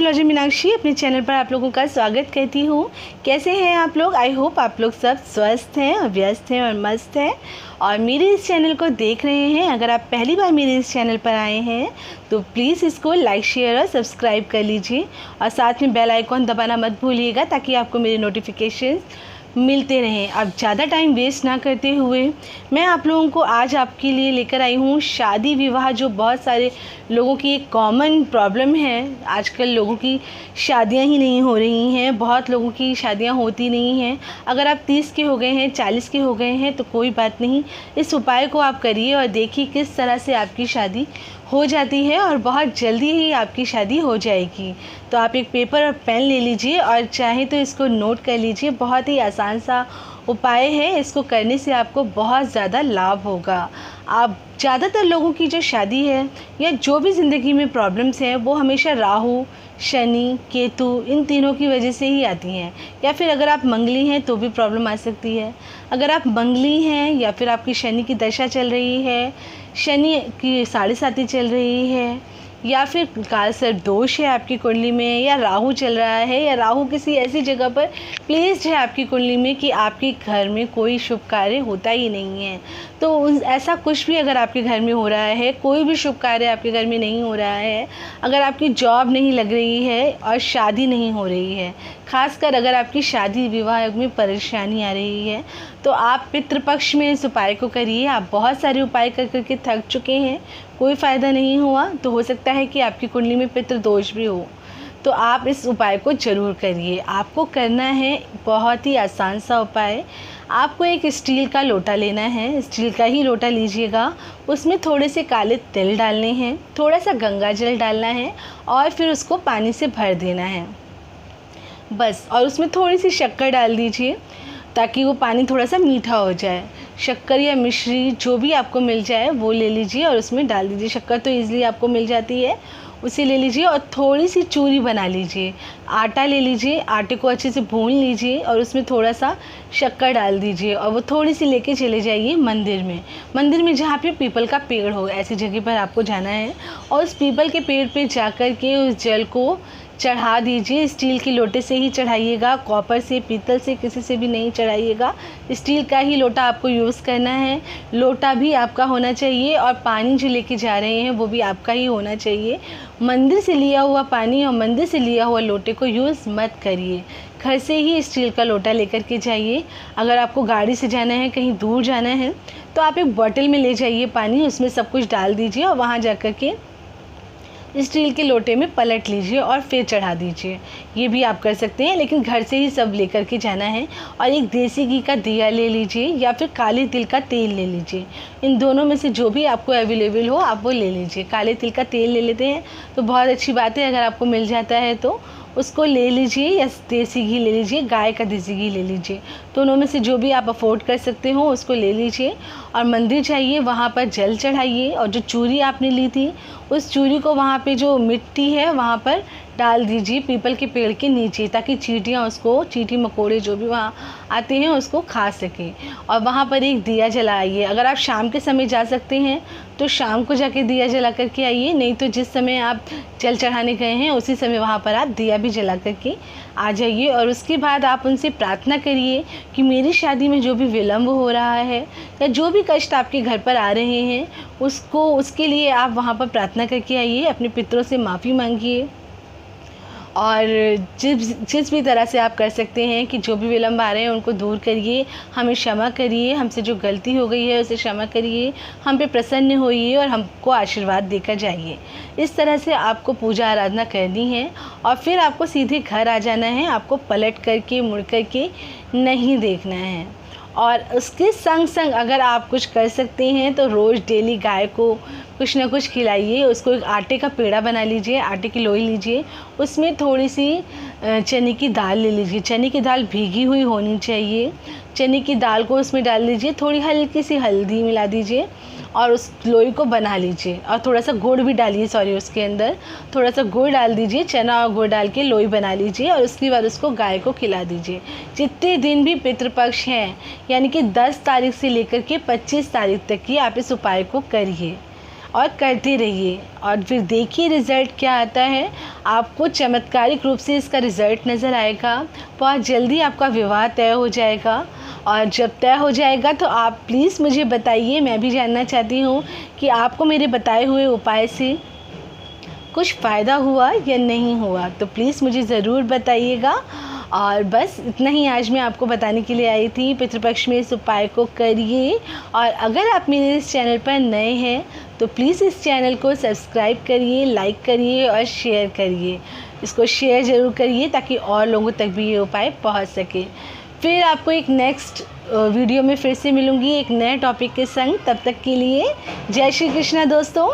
Astrology Meenakshi अपने channel पर आप लोगों का स्वागत करती हूँ। कैसे हैं आप लोग? आई होप आप लोग सब स्वस्थ हैं और व्यस्त हैं और मस्त हैं और मेरे इस चैनल को देख रहे हैं। अगर आप पहली बार मेरे इस चैनल पर आए हैं तो प्लीज़ इसको लाइक शेयर और सब्सक्राइब कर लीजिए और साथ में बेल आइकॉन दबाना मत भूलिएगा ताकि आपको मेरे नोटिफिकेशन मिलते रहें। अब ज़्यादा टाइम वेस्ट ना करते हुए मैं आप लोगों को आज आपके लिए लेकर आई हूँ शादी विवाह, जो बहुत सारे लोगों की एक कॉमन प्रॉब्लम है। आजकल लोगों की शादियाँ ही नहीं हो रही हैं, बहुत लोगों की शादियाँ होती नहीं हैं। अगर आप 30 के हो गए हैं, 40 के हो गए हैं तो कोई बात नहीं, इस उपाय को आप करिए और देखिए किस तरह से आपकी शादी हो जाती है और बहुत जल्दी ही आपकी शादी हो जाएगी। तो आप एक पेपर और पेन ले लीजिए और चाहे तो इसको नोट कर लीजिए। बहुत ही आसान सा उपाय है, इसको करने से आपको बहुत ज़्यादा लाभ होगा। आप ज़्यादातर लोगों की जो शादी है या जो भी ज़िंदगी में प्रॉब्लम्स हैं वो हमेशा राहु, शनि, केतु इन तीनों की वजह से ही आती हैं। या फिर अगर आप मंगली हैं तो भी प्रॉब्लम आ सकती है। अगर आप मंगली हैं या फिर आपकी शनि की दशा चल रही है, शनि की साढ़े साती चल रही है, या फिर कालसर्प दोष है आपकी कुंडली में, या राहु चल रहा है, या राहु किसी ऐसी जगह पर प्लेस्ड है आपकी कुंडली में कि आपके घर में कोई शुभ कार्य होता ही नहीं है। तो ऐसा कुछ भी अगर आपके घर में हो रहा है, कोई भी शुभ कार्य आपके घर में नहीं हो रहा है, अगर आपकी जॉब नहीं लग रही है और शादी नहीं हो रही है, खासकर अगर आपकी शादी विवाह में परेशानी आ रही है, तो आप पितृपक्ष में इस उपाय को करिए। आप बहुत सारे उपाय कर करके थक चुके हैं, कोई फ़ायदा नहीं हुआ, तो हो सकता है कि आपकी कुंडली में पितृ दोष भी हो, तो आप इस उपाय को ज़रूर करिए। आपको करना है बहुत ही आसान सा उपाय। आपको एक स्टील का लोटा लेना है, स्टील का ही लोटा लीजिएगा। उसमें थोड़े से काले तिल डालने हैं, थोड़ा सा गंगा जल डालना है और फिर उसको पानी से भर देना है बस। और उसमें थोड़ी सी शक्कर डाल दीजिए ताकि वो पानी थोड़ा सा मीठा हो जाए। शक्कर या मिश्री जो भी आपको मिल जाए वो ले लीजिए और उसमें डाल दीजिए। शक्कर तो ईज़िली आपको मिल जाती है, उसे ले लीजिए और थोड़ी सी चूरी बना लीजिए। आटा ले लीजिए, आटे को अच्छे से भून लीजिए और उसमें थोड़ा सा शक्कर डाल दीजिए और वो थोड़ी सी लेके चले जाइए मंदिर में जहाँ पे पीपल का पेड़ हो, ऐसी जगह पर आपको जाना है और उस पीपल के पेड़ पे जाकर के उस जल को चढ़ा दीजिए। स्टील के लोटे से ही चढ़ाइएगा, कॉपर से, पीतल से किसी से भी नहीं चढ़ाइएगा। स्टील का ही लोटा आपको यूज़ करना है। लोटा भी आपका होना चाहिए और पानी जो लेके जा रहे हैं वो भी आपका ही होना चाहिए। मंदिर से लिया हुआ पानी और मंदिर से लिया हुआ लोटे को यूज़ मत करिए। घर से ही स्टील का लोटा लेकर के जाइए। अगर आपको गाड़ी से जाना है, कहीं दूर जाना है, तो आप एक बॉटल में ले जाइए पानी, उसमें सब कुछ डाल दीजिए और वहाँ जा कर के स्टील के लोटे में पलट लीजिए और फिर चढ़ा दीजिए। ये भी आप कर सकते हैं, लेकिन घर से ही सब लेकर के जाना है। और एक देसी घी का दिया ले लीजिए या फिर काले तिल का तेल ले लीजिए। इन दोनों में से जो भी आपको अवेलेबल हो आप वो ले लीजिए। काले तिल का तेल ले लेते हैं तो बहुत अच्छी बात है, अगर आपको मिल जाता है तो उसको ले लीजिए, या देसी घी ले लीजिए, गाय का देसी घी ले लीजिए। दोनों में से जो भी आप अफोर्ड कर सकते हो उसको ले लीजिए और मंदिर जाइए, वहाँ पर जल चढ़ाइए और जो चूरी आपने ली थी उस चूरी को वहाँ पे जो मिट्टी है वहाँ पर डाल दीजिए, पीपल के पेड़ के नीचे, ताकि चींटियाँ उसको, चींटी मकोड़े जो भी वहाँ आते हैं उसको खा सकें। और वहाँ पर एक दिया जलाइए। अगर आप शाम के समय जा सकते हैं तो शाम को जाके दिया जला करके आइए, नहीं तो जिस समय आप जल चढ़ाने गए हैं उसी समय वहाँ पर आप दिया भी जला करके आ जाइए। और उसके बाद आप उनसे प्रार्थना करिए कि मेरी शादी में जो भी विलम्ब हो रहा है या जो भी कष्ट आपके घर पर आ रहे हैं उसके लिए आप वहाँ पर प्रार्थना करके आइए। अपने पितरों से माफ़ी मांगिए और जिस भी तरह से आप कर सकते हैं कि जो भी विलम्ब आ रहे हैं उनको दूर करिए, हमें क्षमा करिए, हमसे जो गलती हो गई है उसे क्षमा करिए, हम पे प्रसन्न होइए और हमको आशीर्वाद देकर जाइए। इस तरह से आपको पूजा आराधना करनी है और फिर आपको सीधे घर आ जाना है। आपको पलट करके मुड़ करके नहीं देखना है। और उसके संग संग अगर आप कुछ कर सकते हैं तो रोज़ डेली गाय को कुछ ना कुछ खिलाइए। उसको एक आटे का पेड़ा बना लीजिए, आटे की लोई लीजिए, उसमें थोड़ी सी चने की दाल ले लीजिए। चने की दाल भीगी हुई होनी चाहिए। चने की दाल को उसमें डाल लीजिए, थोड़ी हल्की सी हल्दी मिला दीजिए और उस लोई को बना लीजिए और थोड़ा सा गुड़ भी डालिए, उसके अंदर थोड़ा सा गुड़ डाल दीजिए। चना और गुड़ डाल के लोई बना लीजिए और उसके बाद उसको गाय को खिला दीजिए। जितने दिन भी पितृपक्ष हैं, यानी कि 10 तारीख से लेकर के 25 तारीख तक की आप इस उपाय को करिए और करते रहिए और फिर देखिए रिज़ल्ट क्या आता है। आपको चमत्कारिक रूप से इसका रिज़ल्ट नज़र आएगा। बहुत जल्दी आपका विवाह तय हो जाएगा और जब तय हो जाएगा तो आप प्लीज़ मुझे बताइए। मैं भी जानना चाहती हूँ कि आपको मेरे बताए हुए उपाय से कुछ फ़ायदा हुआ या नहीं हुआ, तो प्लीज़ मुझे ज़रूर बताइएगा। और बस इतना ही आज मैं आपको बताने के लिए आई थी। पितृपक्ष में इस उपाय को करिए और अगर आप मेरे इस चैनल पर नए हैं तो प्लीज़ इस चैनल को सब्सक्राइब करिए, लाइक करिए और शेयर करिए। इसको शेयर ज़रूर करिए ताकि और लोगों तक भी ये उपाय पहुंच सके। फिर आपको एक नेक्स्ट वीडियो में फिर से मिलूँगी एक नए टॉपिक के संग। तब तक के लिए जय श्री कृष्णा दोस्तों।